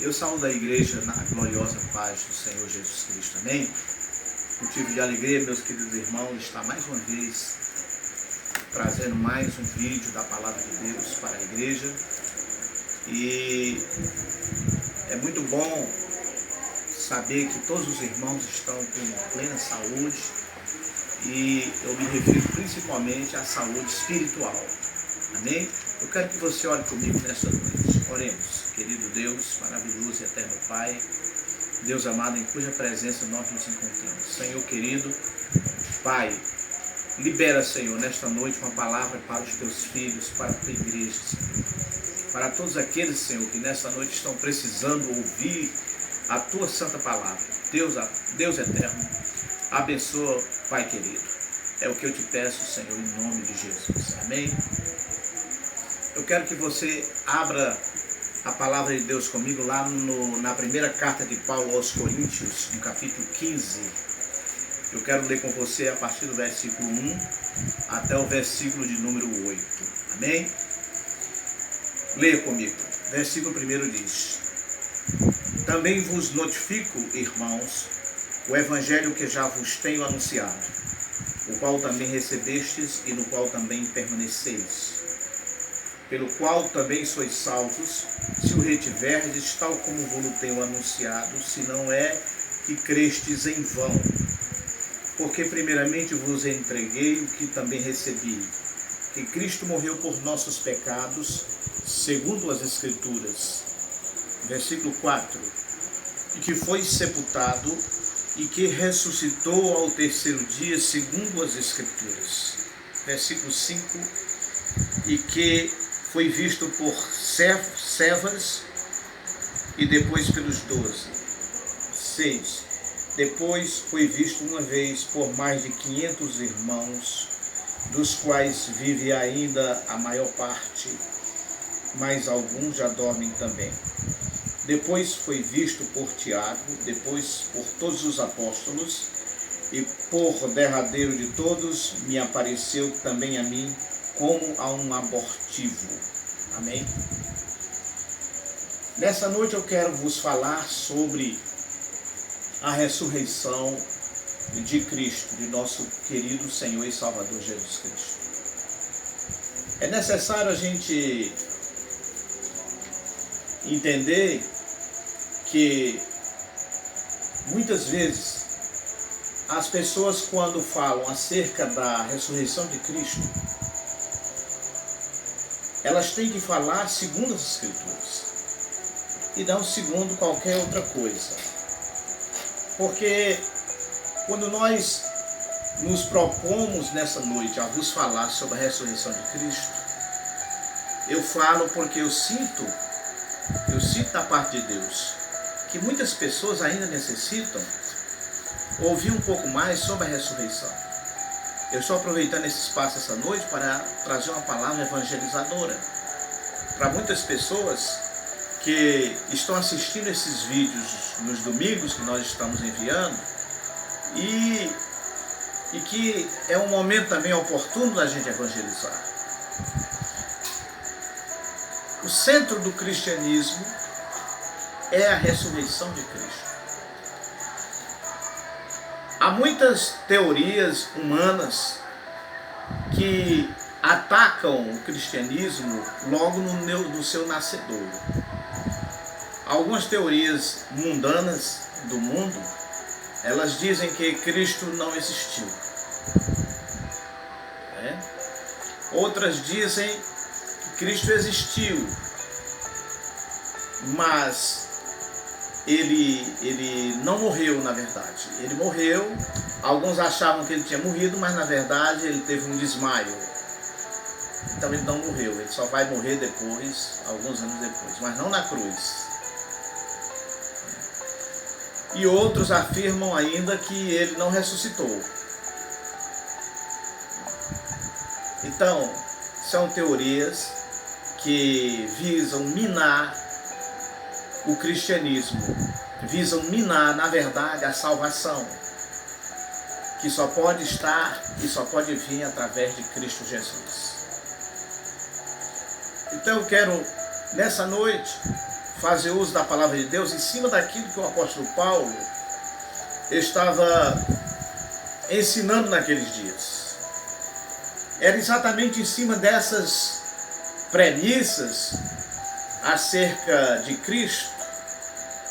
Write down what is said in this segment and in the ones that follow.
Eu saúdo a igreja na gloriosa paz do Senhor Jesus Cristo, amém? Motivo de alegria, meus queridos irmãos, estar mais uma vez trazendo mais um vídeo da Palavra de Deus para a igreja. E é muito bom saber que todos os irmãos estão com plena saúde, e eu me refiro principalmente à saúde espiritual, amém? Eu quero que você ore comigo nesta noite. Oremos. Querido Deus, maravilhoso e eterno Pai, Deus amado, em cuja presença nós nos encontramos. Senhor querido, Pai, libera, Senhor, nesta noite uma palavra para os teus filhos, para a tua igreja, Senhor. Para todos aqueles, Senhor, que nesta noite estão precisando ouvir a tua santa palavra. Deus eterno, abençoa, Pai querido. É o que eu te peço, Senhor, em nome de Jesus. Amém? Eu quero que você abra a palavra de Deus comigo lá na primeira carta de Paulo aos Coríntios, no capítulo 15. Eu quero ler com você a partir do versículo 1 até o versículo de número 8. Amém? Leia comigo. Versículo 1 diz: Também vos notifico, irmãos, o evangelho que já vos tenho anunciado, o qual também recebestes e no qual também permaneceis, pelo qual também sois salvos, se o retiverdes, tal como vos tenho anunciado, se não é que crestes em vão. Porque primeiramente vos entreguei o que também recebi, que Cristo morreu por nossos pecados, segundo as Escrituras. Versículo 4. E que foi sepultado, e que ressuscitou ao terceiro dia, segundo as Escrituras. Versículo 5. E que foi visto por Cefas e depois pelos 12. 6. Depois foi visto uma vez por mais de 500 irmãos, dos quais vive ainda a maior parte, mas alguns já dormem também. Depois foi visto por Tiago, depois por todos os apóstolos, e por derradeiro de todos me apareceu também a mim, como a um abortivo. Amém? Nessa noite eu quero vos falar sobre a ressurreição de Cristo, de nosso querido Senhor e Salvador Jesus Cristo. É necessário a gente entender que muitas vezes as pessoas, quando falam acerca da ressurreição de Cristo, elas têm que falar segundo as Escrituras e não segundo qualquer outra coisa. Porque quando nós nos propomos nessa noite a vos falar sobre a ressurreição de Cristo, eu falo porque eu sinto da parte de Deus que muitas pessoas ainda necessitam ouvir um pouco mais sobre a ressurreição. Eu estou aproveitando esse espaço essa noite para trazer uma palavra evangelizadora para muitas pessoas que estão assistindo esses vídeos nos domingos que nós estamos enviando, e que é um momento também oportuno da gente evangelizar. O centro do cristianismo é a ressurreição de Cristo. Há muitas teorias humanas que atacam o cristianismo logo no seu nascedouro. Algumas teorias mundanas do mundo, elas dizem que Cristo não existiu. Outras dizem que Cristo existiu, mas ele não morreu, na verdade. Ele morreu, alguns achavam que ele tinha morrido, mas na verdade ele teve um desmaio. Então ele não morreu, ele só vai morrer depois, alguns anos depois, mas não na cruz. E outros afirmam ainda que ele não ressuscitou. Então, são teorias que visam minar o cristianismo, visam minar, na verdade, a salvação, que só pode estar e só pode vir através de Cristo Jesus. Então eu quero, nessa noite, fazer uso da palavra de Deus em cima daquilo que o apóstolo Paulo estava ensinando naqueles dias. Era exatamente em cima dessas premissas acerca de Cristo,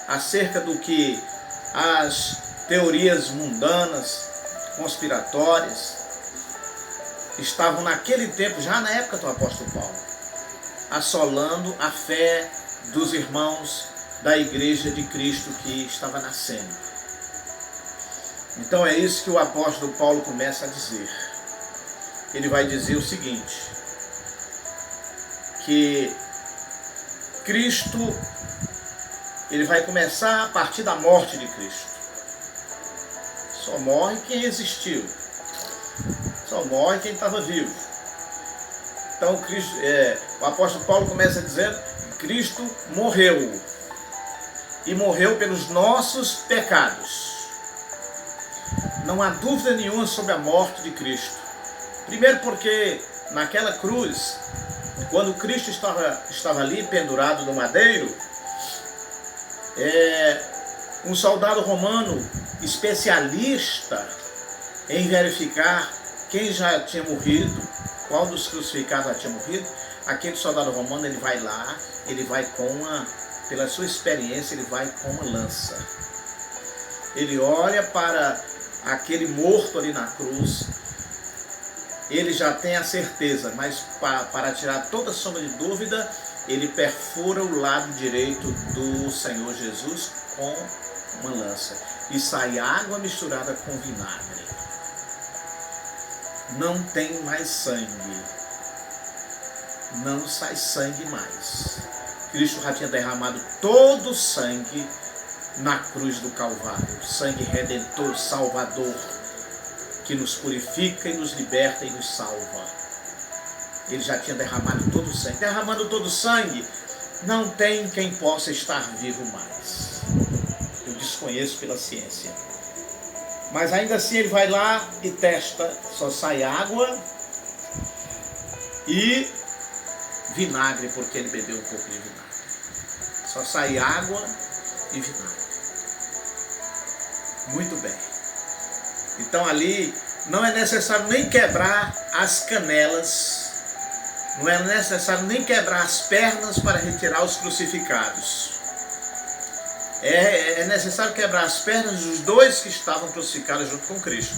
acerca do que as teorias mundanas, conspiratórias, estavam naquele tempo, já na época do apóstolo Paulo, assolando a fé dos irmãos da igreja de Cristo que estava nascendo. Então é isso que o apóstolo Paulo começa a dizer. Ele vai dizer o seguinte, que Cristo, ele vai começar a partir da morte de Cristo. Só morre quem existiu. Só morre quem estava vivo. Então o apóstolo Paulo começa dizendo que Cristo morreu. E morreu pelos nossos pecados. Não há dúvida nenhuma sobre a morte de Cristo. Primeiro porque naquela cruz, quando Cristo estava ali pendurado no madeiro, um soldado romano especialista em verificar quem já tinha morrido, qual dos crucificados já tinha morrido, aquele soldado romano, ele vai lá, ele vai pela sua experiência, ele vai com uma lança. Ele olha para aquele morto ali na cruz, ele já tem a certeza, mas para tirar toda sombra de dúvida, ele perfura o lado direito do Senhor Jesus com uma lança. E sai água misturada com vinagre. Não tem mais sangue. Não sai sangue mais. Cristo já tinha derramado todo o sangue na cruz do Calvário. Sangue redentor, salvador, que nos purifica e nos liberta e nos salva. Ele já tinha derramado todo o sangue. Derramando todo o sangue, não tem quem possa estar vivo mais. Eu desconheço pela ciência. Mas ainda assim ele vai lá e testa. Só sai água e vinagre, porque ele bebeu um pouco de vinagre. Só sai água e vinagre. Muito bem. Então ali não é necessário nem quebrar as canelas, não é necessário nem quebrar as pernas para retirar os crucificados. É necessário quebrar as pernas dos dois que estavam crucificados junto com Cristo.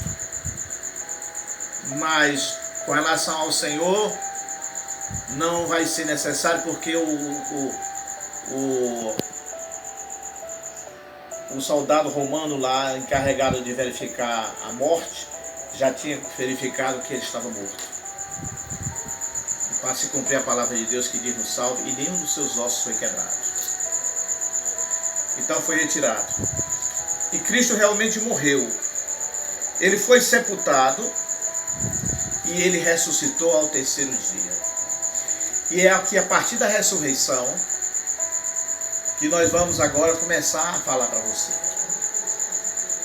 Mas com relação ao Senhor, não vai ser necessário, porque o soldado romano lá, encarregado de verificar a morte, já tinha verificado que ele estava morto. Para se cumprir a palavra de Deus que diz no Salmo, e nenhum dos seus ossos foi quebrado. Então foi retirado. E Cristo realmente morreu. Ele foi sepultado e ele ressuscitou ao terceiro dia. E é aqui, a partir da ressurreição, que nós vamos agora começar a falar para você.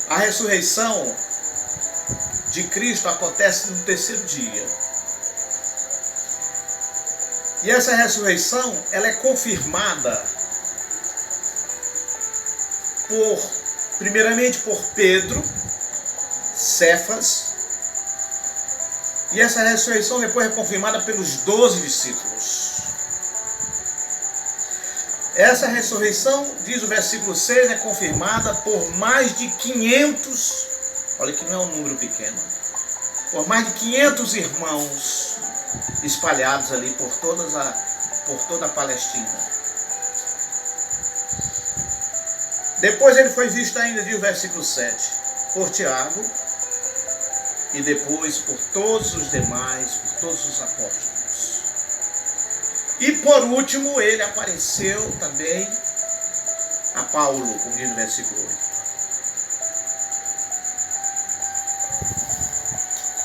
A ressurreição de Cristo acontece no terceiro dia. E essa ressurreição, ela é confirmada primeiramente por Pedro, Cefas, e essa ressurreição depois é confirmada pelos 12 discípulos. Essa ressurreição, diz o versículo 6, é confirmada por mais de 500, olha que não é um número pequeno, por mais de 500 irmãos espalhados ali por toda a Palestina. Depois ele foi visto ainda, diz o versículo 7, por Tiago, e depois por todos os demais, por todos os apóstolos. E por último, ele apareceu também a Paulo, como diz no versículo 8.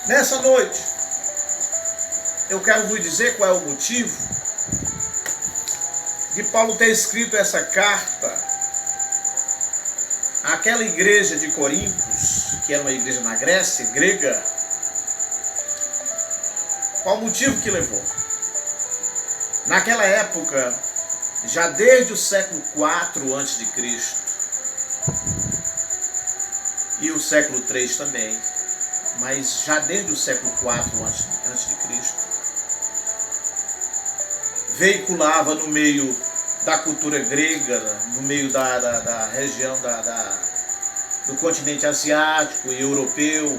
Nessa noite, eu quero vos dizer qual é o motivo de Paulo ter escrito essa carta àquela igreja de Coríntios, que era uma igreja na Grécia, grega. Qual o motivo que levou? Naquela época, já desde o século IV a.C., e o século III também, mas já desde o século IV a.C., veiculava no meio da cultura grega, no meio da região do continente asiático e europeu,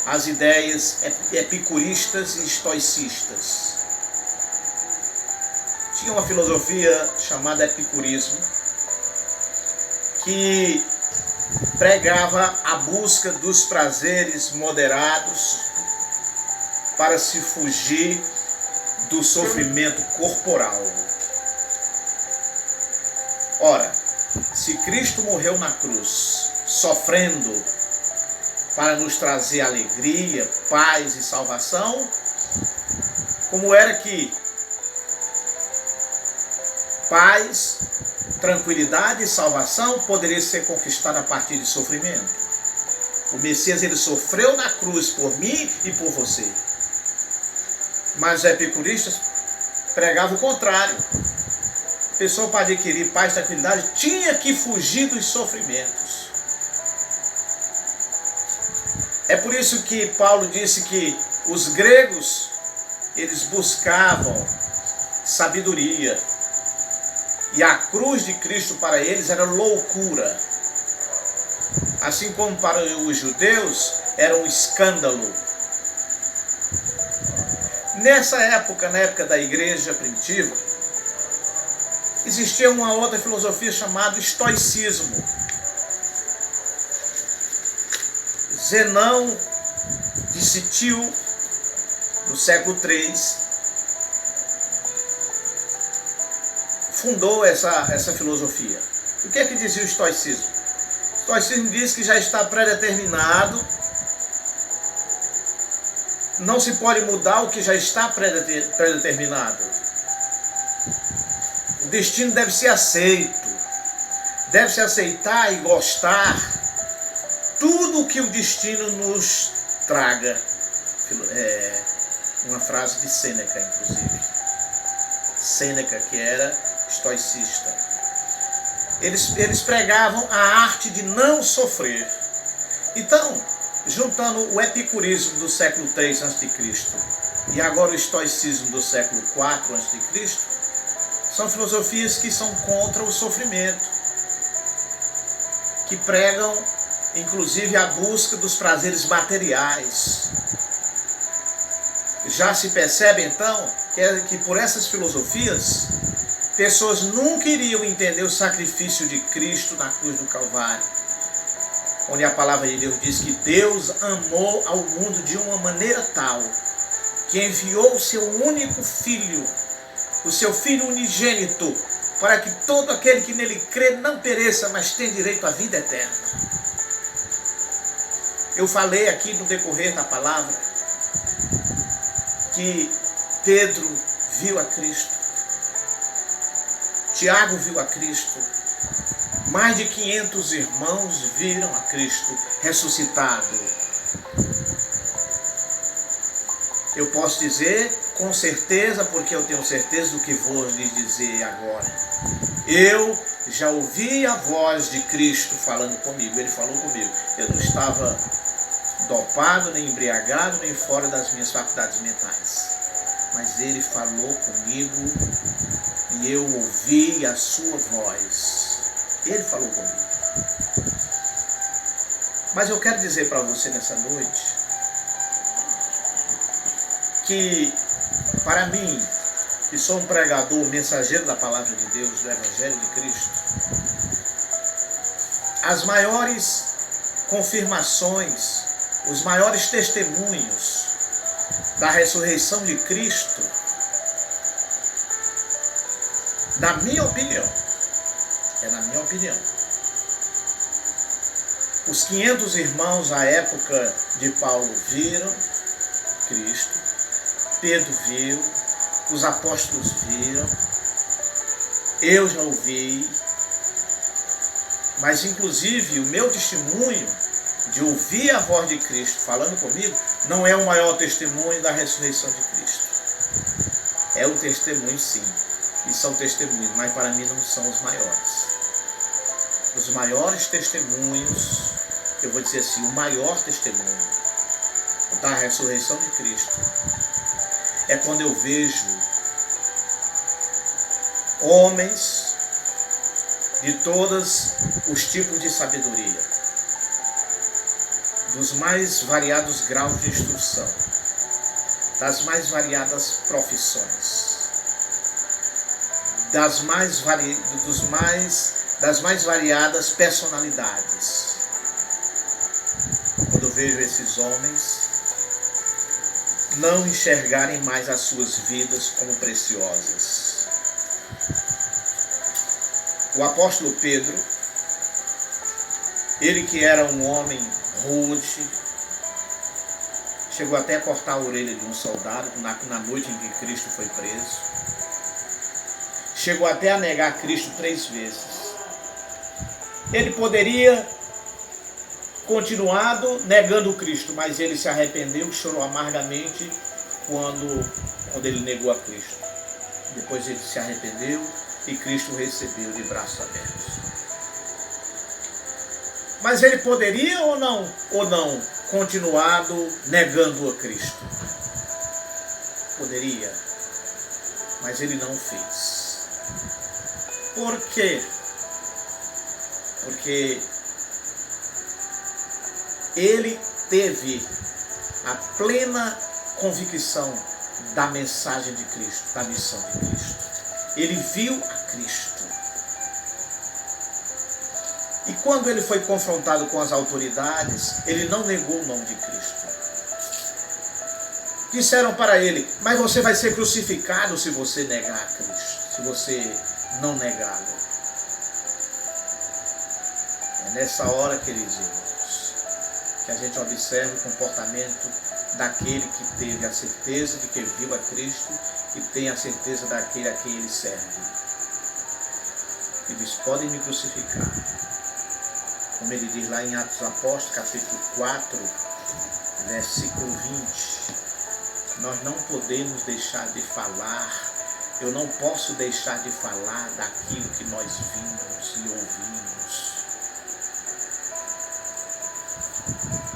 as ideias epicuristas e estoicistas. Tinha uma filosofia chamada epicurismo, que pregava a busca dos prazeres moderados para se fugir do sofrimento corporal. Ora, se Cristo morreu na cruz, sofrendo para nos trazer alegria, paz e salvação, como era que paz, tranquilidade e salvação poderia ser conquistada a partir de sofrimento? O Messias, ele sofreu na cruz por mim e por você. Mas os epicuristas pregavam o contrário. A pessoa, para adquirir paz e tranquilidade, tinha que fugir dos sofrimentos. É por isso que Paulo disse que os gregos, eles buscavam sabedoria, e a cruz de Cristo para eles era loucura. Assim como para os judeus era um escândalo. Nessa época, na época da igreja primitiva, existia uma outra filosofia chamada estoicismo. Zenão de Sitil, no século III, fundou essa filosofia. O que é que dizia o estoicismo? O estoicismo diz que já está predeterminado, não se pode mudar o que já está predeterminado. O destino deve ser aceito, deve-se aceitar e gostar tudo o que o destino nos traga. Uma frase de Sêneca, inclusive. Sêneca, que era estoicista. Eles pregavam a arte de não sofrer. Então, juntando o epicurismo do século III a.C. e agora o estoicismo do século IV a.C., são filosofias que são contra o sofrimento, que pregam, inclusive, a busca dos prazeres materiais. Já se percebe, então, que por essas filosofias, pessoas nunca iriam entender o sacrifício de Cristo na cruz do Calvário, onde a palavra de Deus diz que Deus amou ao mundo de uma maneira tal, que enviou o seu único Filho, o seu Filho unigênito, para que todo aquele que nele crê não pereça, mas tenha direito à vida eterna. Eu falei aqui no decorrer da palavra que Pedro viu a Cristo, Tiago viu a Cristo, mais de 500 irmãos viram a Cristo ressuscitado. Eu posso dizer com certeza, porque eu tenho certeza do que vou lhes dizer agora. Eu já ouvi a voz de Cristo falando comigo, ele falou comigo. Eu não estava dopado, nem embriagado, nem fora das minhas faculdades mentais. Mas ele falou comigo e eu ouvi a sua voz. Ele falou comigo. Mas eu quero dizer para você nessa noite que, para mim, que sou um pregador, um mensageiro da palavra de Deus, do Evangelho de Cristo, as maiores confirmações, os maiores testemunhos da ressurreição de Cristo, na minha opinião, os 500 irmãos à época de Paulo viram Cristo, Pedro viu, os apóstolos viram, eu já ouvi, mas inclusive o meu testemunho de ouvir a voz de Cristo falando comigo não é o maior testemunho da ressurreição de Cristo. É o testemunho, sim, e são testemunhos, mas para mim não são os maiores. Os maiores testemunhos, eu vou dizer assim, o maior testemunho da ressurreição de Cristo é quando eu vejo homens de todos os tipos de sabedoria, dos mais variados graus de instrução, das mais variadas profissões, das mais variadas personalidades. Quando eu vejo esses homens não enxergarem mais as suas vidas como preciosas. O apóstolo Pedro, ele que era um homem rude, chegou até a cortar a orelha de um soldado na noite em que Cristo foi preso. Chegou até a negar Cristo 3 vezes. Ele poderia continuado negando Cristo, mas ele se arrependeu, chorou amargamente quando ele negou a Cristo. Depois ele se arrependeu e Cristo o recebeu de braços abertos. Mas ele poderia ou não continuado negando a Cristo? Poderia, mas ele não fez. Por quê? Porque ele teve a plena convicção da mensagem de Cristo, da missão de Cristo. Ele viu a Cristo. E quando ele foi confrontado com as autoridades, ele não negou o nome de Cristo. Disseram para ele, mas você vai ser crucificado se você negar a Cristo, se você não negá-lo. É nessa hora, queridos irmãos, que a gente observa o comportamento daquele que teve a certeza de que viu a Cristo e tem a certeza daquele a quem ele serve. Eles podem me crucificar. Como ele diz lá em Atos dos Apóstolos, capítulo 4, versículo 20. Nós não podemos deixar de falar, eu não posso deixar de falar daquilo que nós vimos e ouvimos.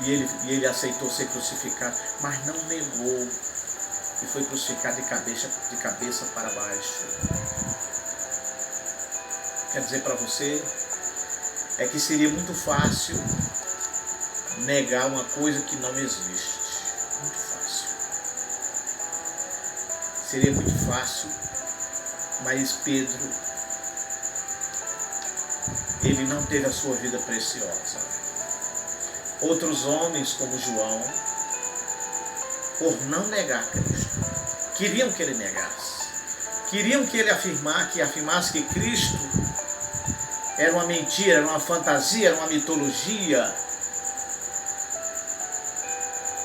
E ele aceitou ser crucificado, mas não negou. E foi crucificado de cabeça para baixo. Quer dizer para você, é que seria muito fácil negar uma coisa que não existe. Muito fácil. Seria muito fácil, mas Pedro, ele não teve a sua vida preciosa. Outros homens, como João, por não negar Cristo, queriam que ele negasse. Queriam que ele afirmasse que Cristo era uma mentira, era uma fantasia, era uma mitologia.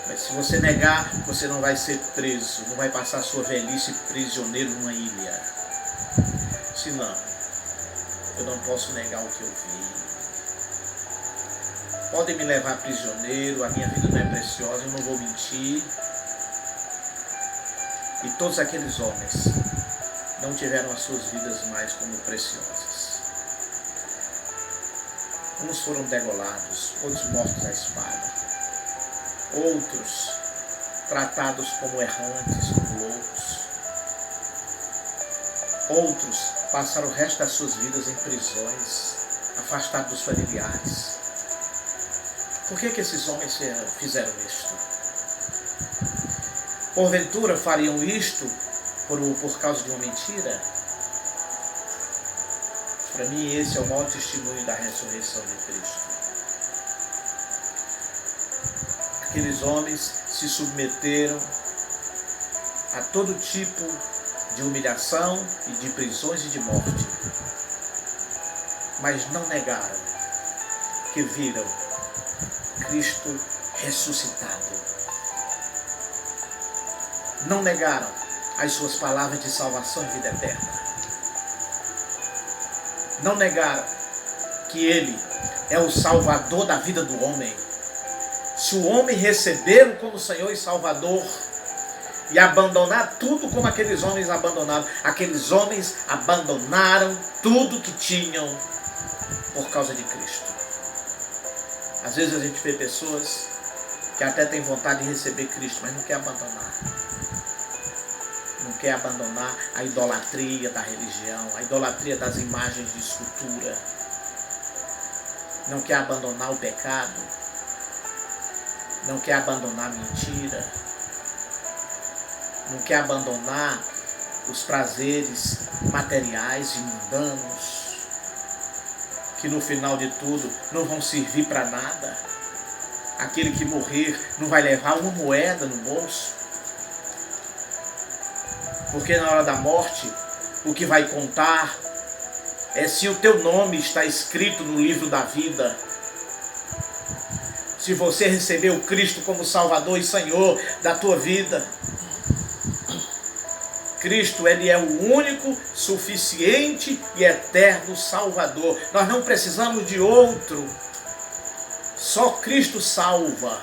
Mas se você negar, você não vai ser preso, não vai passar sua velhice prisioneiro numa ilha. Senão, eu não posso negar o que eu vi. Podem me levar prisioneiro, a minha vida não é preciosa, eu não vou mentir. E todos aqueles homens não tiveram as suas vidas mais como preciosas. Uns foram degolados, outros mortos à espada. Outros tratados como errantes, como loucos. Outros passaram o resto das suas vidas em prisões, afastados dos familiares. Por que esses homens fizeram isto? Porventura fariam isto por causa de uma mentira? Para mim esse é o maior testemunho da ressurreição de Cristo. Aqueles homens se submeteram a todo tipo de humilhação e de prisões e de morte. Mas não negaram que viram Cristo ressuscitado. Não negaram as suas palavras de salvação e vida eterna. Não negaram que Ele é o Salvador da vida do homem. Se o homem recebê-lo como Senhor e Salvador, e abandonar tudo como aqueles homens abandonaram. Aqueles homens abandonaram tudo que tinham por causa de Cristo. Às vezes a gente vê pessoas que até têm vontade de receber Cristo, mas não quer abandonar. Não quer abandonar a idolatria da religião, a idolatria das imagens de escultura. Não quer abandonar o pecado. Não quer abandonar a mentira. Não quer abandonar os prazeres materiais e mundanos, que no final de tudo não vão servir para nada. Aquele que morrer não vai levar uma moeda no bolso. Porque na hora da morte, o que vai contar é se o teu nome está escrito no livro da vida. Se você recebeu Cristo como Salvador e Senhor da tua vida. Cristo, Ele é o único, suficiente e eterno Salvador. Nós não precisamos de outro. Só Cristo salva.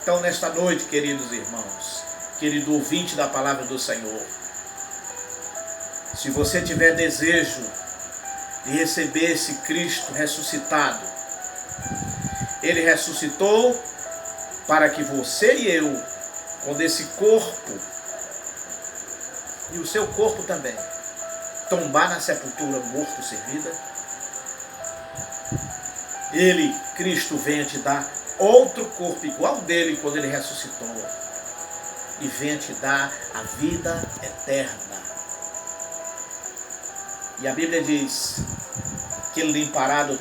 Então, nesta noite, queridos irmãos, querido ouvinte da palavra do Senhor, se você tiver desejo de receber esse Cristo ressuscitado, Ele ressuscitou para que você e eu, quando esse corpo, e o seu corpo também, tombar na sepultura morto sem vida, Ele, Cristo, venha te dar outro corpo igual dele quando Ele ressuscitou, e venha te dar a vida eterna. E a Bíblia diz que Ele limpará dos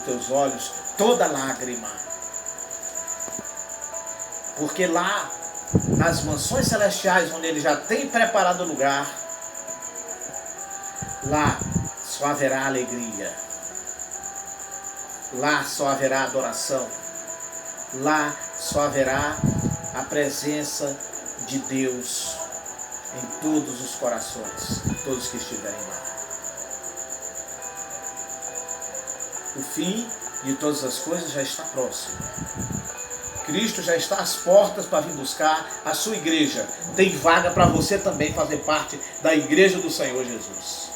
teus olhos toda lágrima. Porque lá, nas mansões celestiais, onde Ele já tem preparado o lugar, lá só haverá alegria. Lá só haverá adoração. Lá só haverá a presença de Deus em todos os corações, todos que estiverem lá. O fim de todas as coisas já está próximo. Cristo já está às portas para vir buscar a sua igreja. Tem vaga para você também fazer parte da igreja do Senhor Jesus.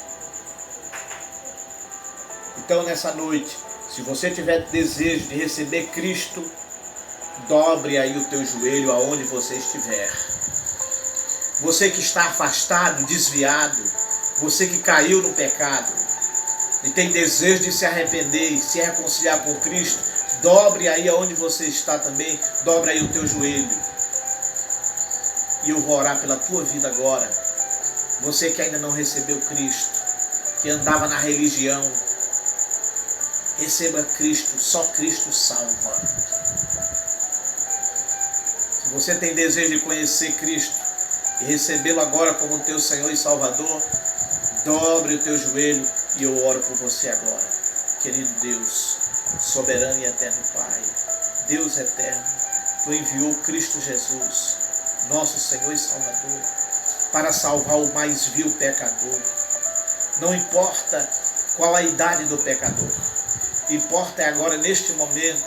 Então, nessa noite, se você tiver desejo de receber Cristo, dobre aí o teu joelho aonde você estiver. Você que está afastado, desviado, você que caiu no pecado e tem desejo de se arrepender e se reconciliar com Cristo, dobre aí aonde você está também, dobre aí o teu joelho. E eu vou orar pela tua vida agora. Você que ainda não recebeu Cristo, que andava na religião, receba Cristo, só Cristo salva. Se você tem desejo de conhecer Cristo e recebê-lo agora como teu Senhor e Salvador, dobre o teu joelho e eu oro por você agora. Querido Deus, soberano e eterno Pai, Deus eterno, Tu enviou Cristo Jesus, nosso Senhor e Salvador, para salvar o mais vil pecador. Não importa qual a idade do pecador, importa é agora, neste momento,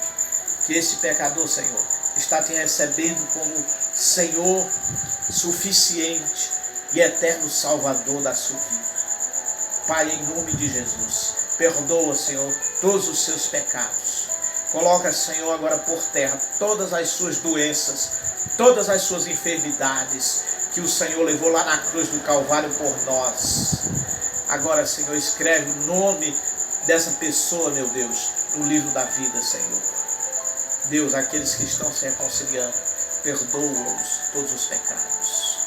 que esse pecador, Senhor, está te recebendo como Senhor suficiente e eterno Salvador da sua vida. Pai, em nome de Jesus, perdoa, Senhor, todos os seus pecados. Coloca, Senhor, agora por terra todas as suas doenças, todas as suas enfermidades que o Senhor levou lá na cruz do Calvário por nós. Agora, Senhor, escreve o nome dessa pessoa, meu Deus, no livro da vida, Senhor. Deus, aqueles que estão se reconciliando, perdoa-os todos os pecados.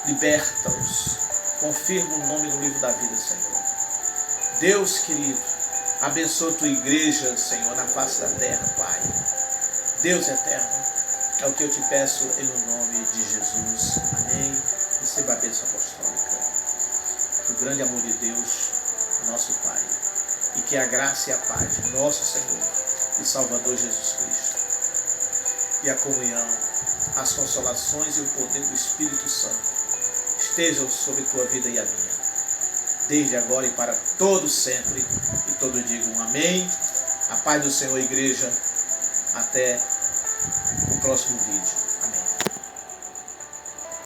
Liberta-os. Confirma o nome no livro da vida, Senhor. Deus querido, abençoa a tua igreja, Senhor, na face da terra, Pai. Deus eterno, é o que eu te peço em nome de Jesus. Amém. Receba a bênção apostólica. Que o grande amor de Deus, nosso Pai, e que a graça e a paz de nosso Senhor e Salvador Jesus Cristo, e a comunhão, as consolações e o poder do Espírito Santo estejam sobre tua vida e a minha, desde agora e para todo sempre, e todos digam amém. A paz do Senhor, igreja. Até o próximo vídeo.